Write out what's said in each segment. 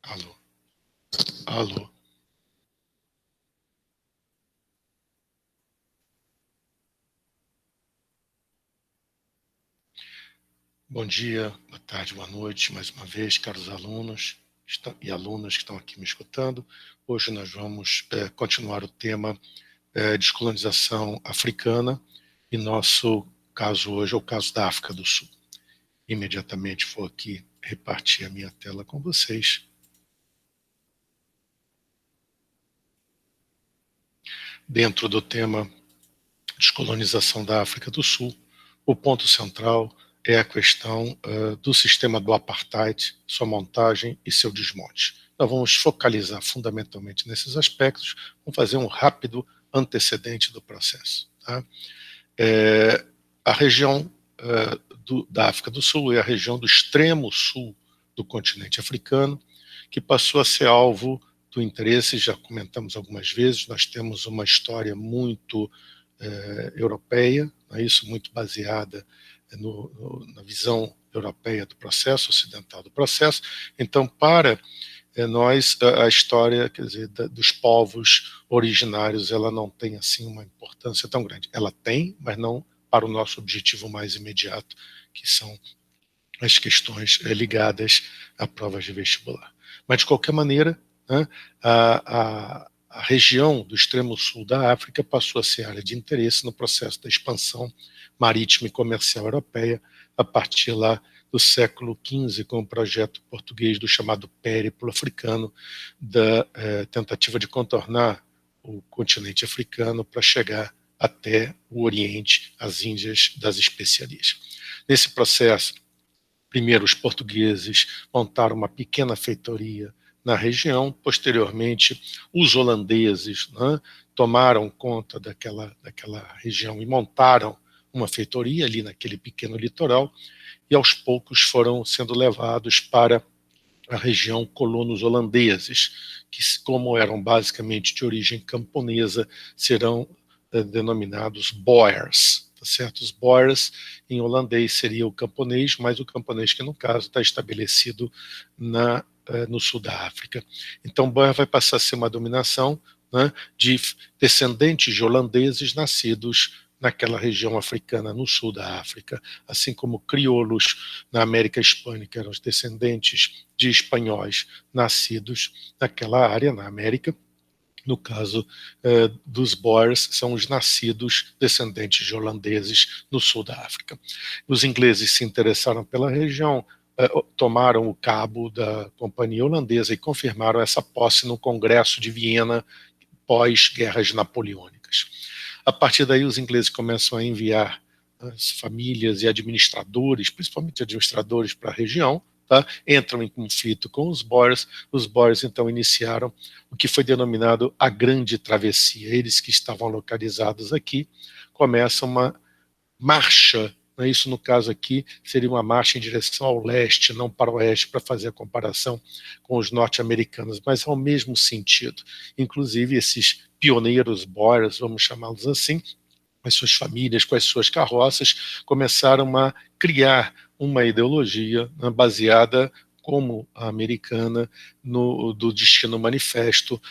Alô, alô. Bom dia, boa tarde, boa noite, mais uma vez, caros alunos e alunas que estão aqui me escutando. Hoje nós vamos continuar o tema descolonização africana, e nosso caso hoje é o caso da África do Sul. Imediatamente vou aqui repartir a minha tela com vocês. Dentro do tema descolonização da África do Sul, o ponto central é a questão do sistema do apartheid, sua montagem e seu desmonte. Nós vamos focalizar fundamentalmente nesses aspectos, vamos fazer um rápido antecedente do processo. Tá? A região da África do Sul é a região do extremo sul do continente africano, que passou a ser alvo do interesse, já comentamos algumas vezes, nós temos uma história muito europeia, isso muito baseada na visão europeia do processo, ocidental do processo. Então, para nós, a história, quer dizer, dos povos originários, ela não tem assim uma importância tão grande. Ela tem, mas não para o nosso objetivo mais imediato, que são as questões ligadas a provas de vestibular. Mas, de qualquer maneira, né, a região do extremo sul da África passou a ser área de interesse no processo da expansão marítima e comercial europeia a partir lá do século XV, com o projeto português do chamado Périplo Africano, da tentativa de contornar o continente africano para chegar até o Oriente, as Índias das especiarias. Nesse processo, primeiro os portugueses montaram uma pequena feitoria na região, posteriormente os holandeses, né, tomaram conta daquela região e montaram uma feitoria ali naquele pequeno litoral, e aos poucos foram sendo levados para a região colonos holandeses, que, como eram basicamente de origem camponesa, serão denominados Boers. Tá certo? Os Boers em holandês seria o camponês, mas o camponês que no caso está estabelecido no sul da África. Então Boer vai passar a ser uma dominação, né, de descendentes de holandeses nascidos naquela região africana, no sul da África, assim como crioulos na América Hispânica eram os descendentes de espanhóis nascidos naquela área, na América. No caso dos Boers, são os nascidos descendentes de holandeses no sul da África. Os ingleses se interessaram pela região, tomaram o cabo da companhia holandesa e confirmaram essa posse no Congresso de Viena pós-guerras napoleônicas. A partir daí, os ingleses começam a enviar as famílias e administradores, principalmente administradores, para a região, tá? Entram em conflito com os Boers então iniciaram o que foi denominado a Grande Travessia. Eles que estavam localizados aqui começam uma marcha, né? Isso no caso aqui seria uma marcha em direção ao leste, não para o oeste, para fazer a comparação com os norte-americanos, mas ao mesmo sentido. Inclusive esses pioneiros Boers, vamos chamá-los assim, com as suas famílias, com as suas carroças, começaram a criar uma ideologia, né, baseada como a americana do destino manifesto,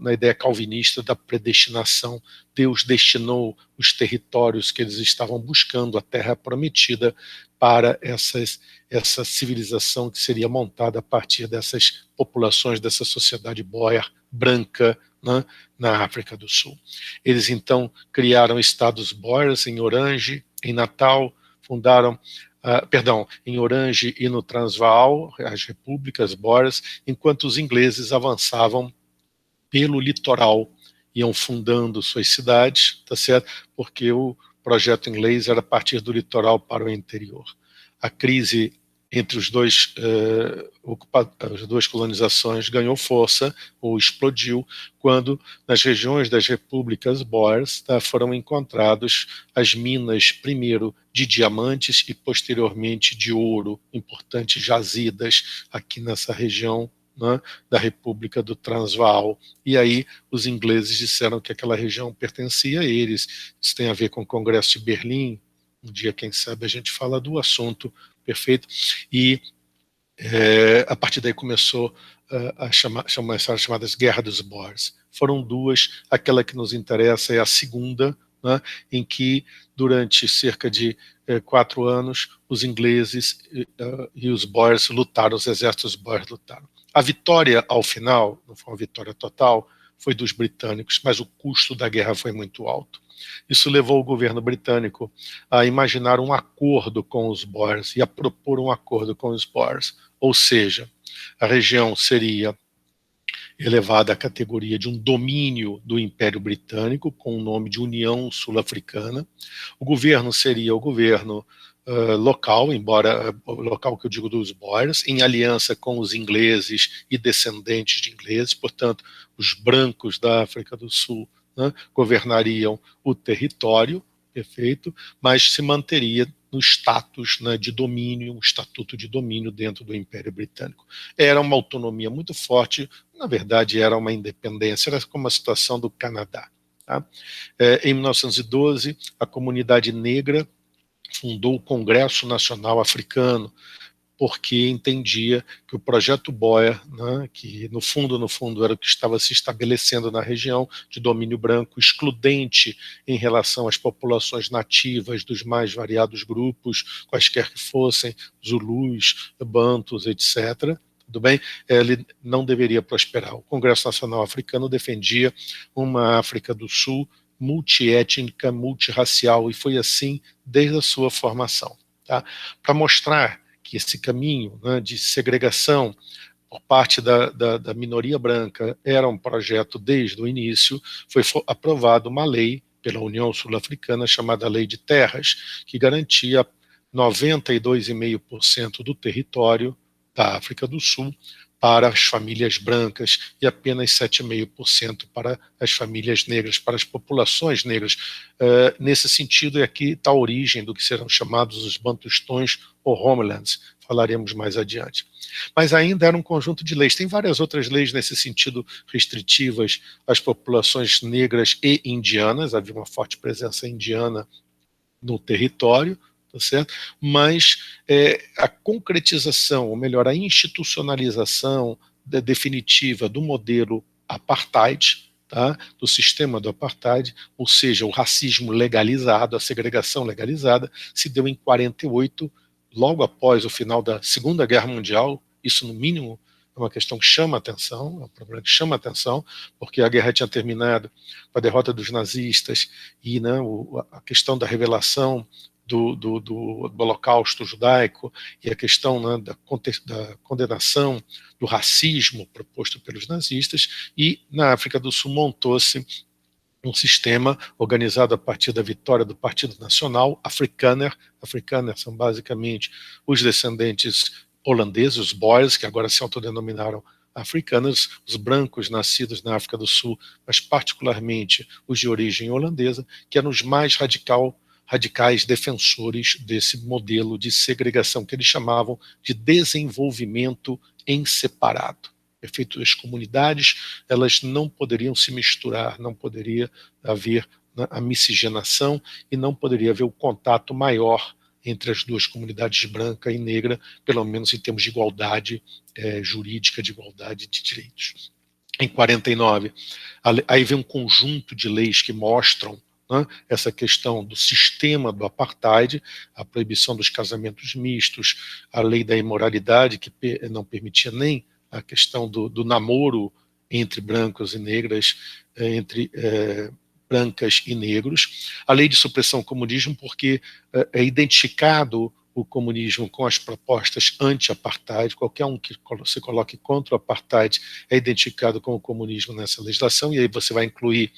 na ideia calvinista da predestinação. Deus destinou os territórios que eles estavam buscando, a terra prometida, para essa civilização que seria montada a partir dessas populações, dessa sociedade boer branca, né, na África do Sul. Eles então criaram estados Boers em Orange, em Natal, fundaram em Orange e no Transvaal, as repúblicas Boers, enquanto os ingleses avançavam pelo litoral, iam fundando suas cidades, tá certo? Porque o projeto inglês era partir do litoral para o interior. A crise entre as duas colonizações ganhou força, ou explodiu, quando nas regiões das repúblicas Boers foram encontrados as minas, primeiro de diamantes e posteriormente de ouro, importantes jazidas aqui nessa região, né, da República do Transvaal. E aí os ingleses disseram que aquela região pertencia a eles. Isso tem a ver com o Congresso de Berlim. Um dia, quem sabe, a gente fala do assunto, perfeito? E a partir daí começou as chamadas Guerra dos Boers. Foram duas, aquela que nos interessa é a segunda, né, em que durante cerca de 4 anos os ingleses e os Boers lutaram, os exércitos Boers lutaram. A vitória ao final, não foi uma vitória total, foi dos britânicos, mas o custo da guerra foi muito alto. Isso levou o governo britânico a imaginar um acordo com os Boers e a propor um acordo com os Boers, ou seja, a região seria elevada à categoria de um domínio do Império Britânico, com o nome de União Sul-Africana. O governo seria o governo local, embora o local que eu digo dos Boers, em aliança com os ingleses e descendentes de ingleses, portanto, os brancos da África do Sul, né, governariam o território, perfeito, mas se manteria no status, né, de domínio, um estatuto de domínio dentro do Império Britânico. Era uma autonomia muito forte, na verdade era uma independência, era como a situação do Canadá. Tá? Em 1912, a comunidade negra fundou o Congresso Nacional Africano, porque entendia que o projeto Boer, né, que no fundo era o que estava se estabelecendo na região de domínio branco, excludente em relação às populações nativas dos mais variados grupos, quaisquer que fossem, Zulus, Bantus, etc., tudo bem, ele não deveria prosperar. O Congresso Nacional Africano defendia uma África do Sul multiétnica, multirracial, e foi assim desde a sua formação. Tá? Para mostrar que esse caminho, né, de segregação por parte da minoria branca era um projeto desde o início, foi aprovada uma lei pela União Sul-Africana chamada Lei de Terras, que garantia 92,5% do território da África do Sul para as famílias brancas e apenas 7,5% para as famílias negras, para as populações negras. Nesse sentido, é aqui está a origem do que serão chamados os bantustões ou homelands, falaremos mais adiante. Mas ainda era um conjunto de leis. Tem várias outras leis nesse sentido restritivas às populações negras e indianas, havia uma forte presença indiana no território, tá certo? Mas a concretização, ou melhor, a institucionalização definitiva do modelo apartheid, tá? Do sistema do apartheid, ou seja, o racismo legalizado, a segregação legalizada, se deu em 48, logo após o final da Segunda Guerra Mundial. Isso, no mínimo, é uma questão que chama atenção, é um problema que chama atenção, porque a guerra tinha terminado com a derrota dos nazistas e, né, a questão da revelação do Holocausto judaico e a questão, né, da condenação do racismo proposto pelos nazistas, e na África do Sul montou-se um sistema organizado a partir da vitória do Partido Nacional Afrikaner. Afrikaner são basicamente os descendentes holandeses, os Boers, que agora se autodenominaram africanos, os brancos nascidos na África do Sul, mas particularmente os de origem holandesa, que eram os mais radicais defensores desse modelo de segregação, que eles chamavam de desenvolvimento em separado. Perfeito? As comunidades, elas não poderiam se misturar, não poderia haver a miscigenação e não poderia haver o contato maior entre as duas comunidades branca e negra, pelo menos em termos de igualdade jurídica, de igualdade de direitos. Em 49, aí vem um conjunto de leis que mostram, né, essa questão do sistema do apartheid, a proibição dos casamentos mistos, a lei da imoralidade, que não permitia nem a questão do namoro entre brancos e negras, entre brancas e negros, a lei de supressão ao comunismo, porque é identificado o comunismo com as propostas anti-apartheid, qualquer um que se coloque contra o apartheid é identificado com o comunismo nessa legislação, e aí você vai incluir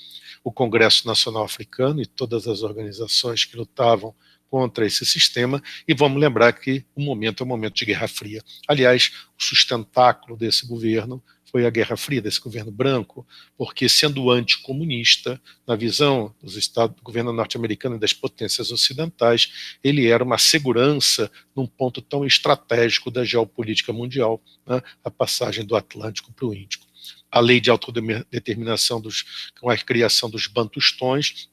o Congresso Nacional Africano e todas as organizações que lutavam contra esse sistema, e vamos lembrar que o momento é um momento de Guerra Fria. Aliás, o sustentáculo desse governo foi a Guerra Fria, desse governo branco, porque sendo anticomunista, na visão dos Estados, do governo norte-americano e das potências ocidentais, ele era uma segurança num ponto tão estratégico da geopolítica mundial, né, a passagem do Atlântico para o Índico. A lei de autodeterminação com a criação dos bantustões,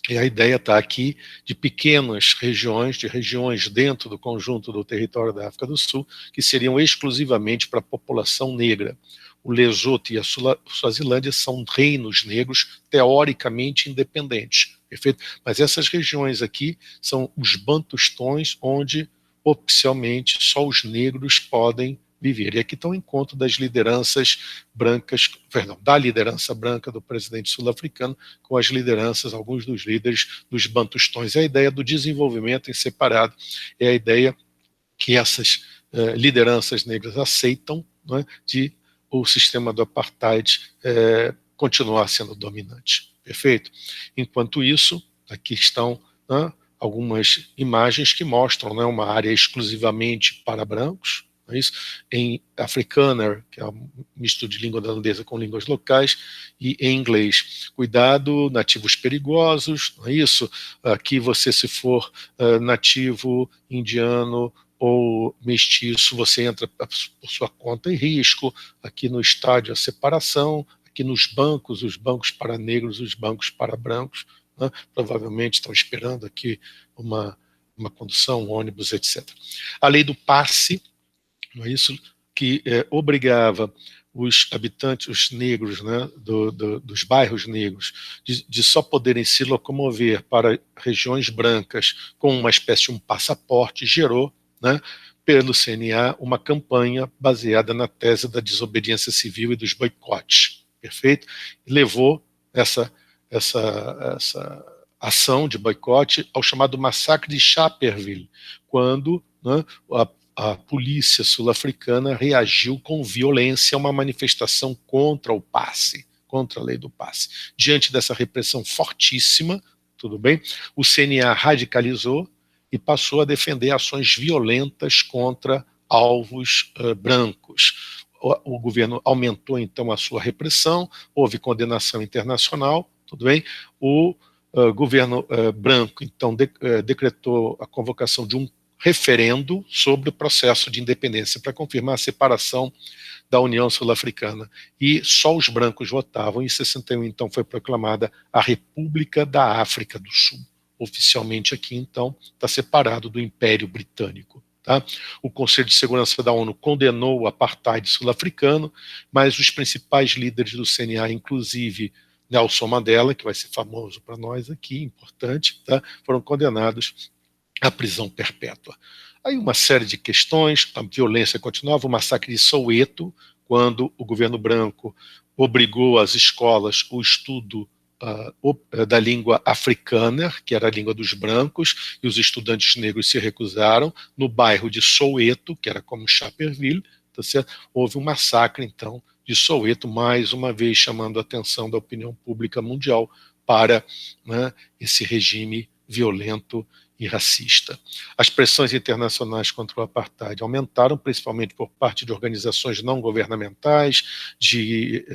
e a ideia está aqui de pequenas regiões, de regiões dentro do conjunto do território da África do Sul, que seriam exclusivamente para a população negra. o Lesoto e a Suazilândia são reinos negros teoricamente independentes, perfeito? Mas essas regiões aqui são os bantustões, onde oficialmente só os negros podem viver. E aqui está o encontro das lideranças brancas, perdão, da liderança branca do presidente sul-africano com as lideranças, alguns dos líderes dos bantustões. É a ideia do desenvolvimento em separado, é a ideia que essas lideranças negras aceitam, né, de o sistema do apartheid continuar sendo dominante. Perfeito? Enquanto isso, aqui estão, né, algumas imagens que mostram, né, uma área exclusivamente para brancos, não é isso? Em Afrikaner, que é um misto de língua holandesa com línguas locais, e em inglês. Cuidado, nativos perigosos, não é isso? Aqui você, se for nativo indiano ou mestiço, você entra por sua conta e risco. Aqui no estádio a separação, aqui nos bancos, os bancos para negros, os bancos para brancos, né? Provavelmente estão esperando aqui uma condução, um ônibus, etc. A lei do passe, não é isso, que obrigava os habitantes, os negros, né, dos bairros negros, de só poderem se locomover para regiões brancas com uma espécie de um passaporte, gerou, né, pelo CNA, uma campanha baseada na tese da desobediência civil e dos boicotes, perfeito? E levou essa ação de boicote ao chamado massacre de Sharpeville, quando, né, a polícia sul-africana reagiu com violência a uma manifestação contra o passe, contra a lei do passe. Diante dessa repressão fortíssima, tudo bem, o CNA radicalizou e passou a defender ações violentas contra alvos brancos. O governo aumentou, então, a sua repressão, houve condenação internacional, tudo bem, o governo branco, então, decretou a convocação de um referendo sobre o processo de independência para confirmar a separação da União Sul-Africana. E só os brancos votavam. Em 61, então, foi proclamada a República da África do Sul. Oficialmente aqui, então, está separado do Império Britânico. Tá? O Conselho de Segurança da ONU condenou o apartheid sul-africano, mas os principais líderes do CNA, inclusive Nelson Mandela, que vai ser famoso para nós aqui, importante, tá? Foram condenados à prisão perpétua. Aí uma série de questões, a violência continuava, o massacre de Soweto, quando o governo branco obrigou as escolas o estudo da língua afrikaner, que era a língua dos brancos, e os estudantes negros se recusaram. No bairro de Soweto, que era como Sharpeville, tá certo? Houve um massacre, então, de Soweto, mais uma vez chamando a atenção da opinião pública mundial para, né, esse regime violento e racista. As pressões internacionais contra o apartheid aumentaram, principalmente por parte de organizações não governamentais, de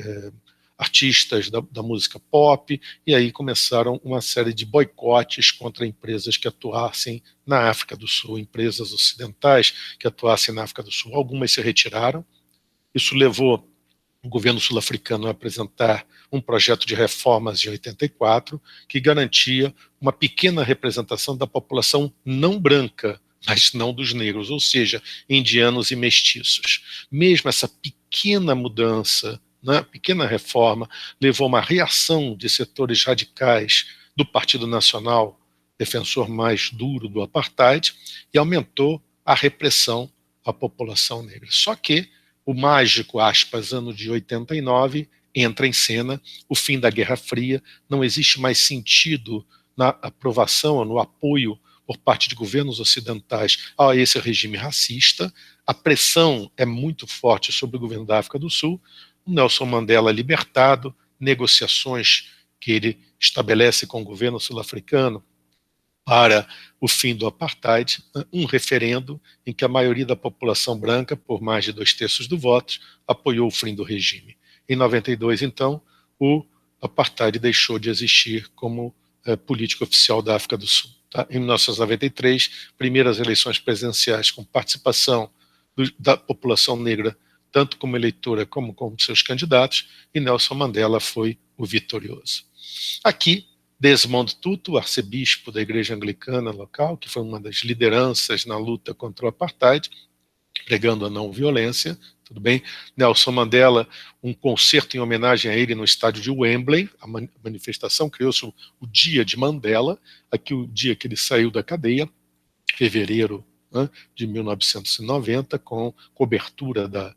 artistas da música pop, e aí começaram uma série de boicotes contra empresas que atuassem na África do Sul, empresas ocidentais que atuassem na África do Sul. Algumas se retiraram. Isso levou o governo sul-africano a apresentar um projeto de reformas em 84 que garantia uma pequena representação da população não branca, mas não dos negros, ou seja, indianos e mestiços. Mesmo essa pequena mudança, né, pequena reforma, levou a uma reação de setores radicais do Partido Nacional, defensor mais duro do apartheid, e aumentou a repressão à população negra. Só que o mágico, aspas, ano de 89, entra em cena, o fim da Guerra Fria, não existe mais sentido na aprovação ou no apoio por parte de governos ocidentais a esse regime racista, a pressão é muito forte sobre o governo da África do Sul, o Nelson Mandela libertado, negociações que ele estabelece com o governo sul-africano para o fim do apartheid, um referendo em que a maioria da população branca, por mais de 2/3 do voto, apoiou o fim do regime. Em 92, então, o apartheid deixou de existir como política oficial da África do Sul. Tá? Em 1993, primeiras eleições presidenciais com participação da população negra, tanto como eleitora como seus candidatos, e Nelson Mandela foi o vitorioso. Aqui, Desmond Tutu, arcebispo da igreja anglicana local, que foi uma das lideranças na luta contra o apartheid, pregando a não violência, tudo bem? Nelson Mandela, um concerto em homenagem a ele no estádio de Wembley, a manifestação criou-se o Dia de Mandela, aqui o dia que ele saiu da cadeia, fevereiro, né, de 1990, com cobertura da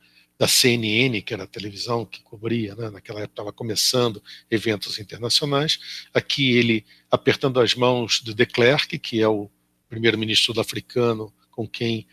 CNN, que era a televisão que cobria, né, naquela época estava começando eventos internacionais. Aqui ele apertando as mãos de de Klerk, que é o primeiro-ministro sul-africano com quem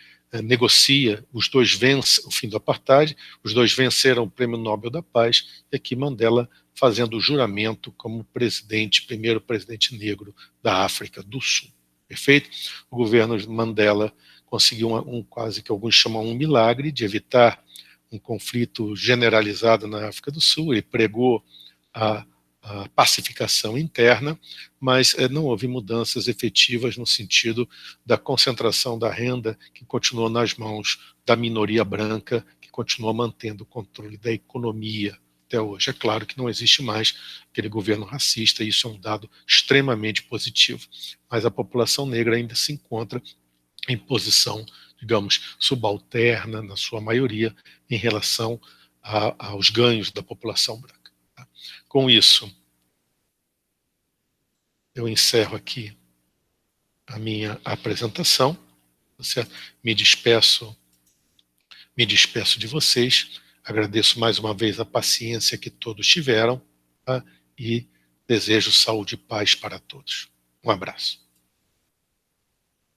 negocia, os dois vencem o fim do apartheid, os dois venceram o Prêmio Nobel da Paz, e aqui Mandela fazendo o juramento como presidente, primeiro presidente negro da África do Sul. Perfeito? O governo Mandela conseguiu quase que alguns chamam um milagre de evitar um conflito generalizado na África do Sul. Ele pregou a pacificação interna, mas não houve mudanças efetivas no sentido da concentração da renda, que continuou nas mãos da minoria branca, que continua mantendo o controle da economia até hoje. É claro que não existe mais aquele governo racista, e isso é um dado extremamente positivo, mas a população negra ainda se encontra em posição, digamos, subalterna, na sua maioria, em relação aos ganhos da população branca. Com isso, eu encerro aqui a minha apresentação, certo? Me despeço de vocês, agradeço mais uma vez a paciência que todos tiveram, tá? E desejo saúde e paz para todos. Um abraço.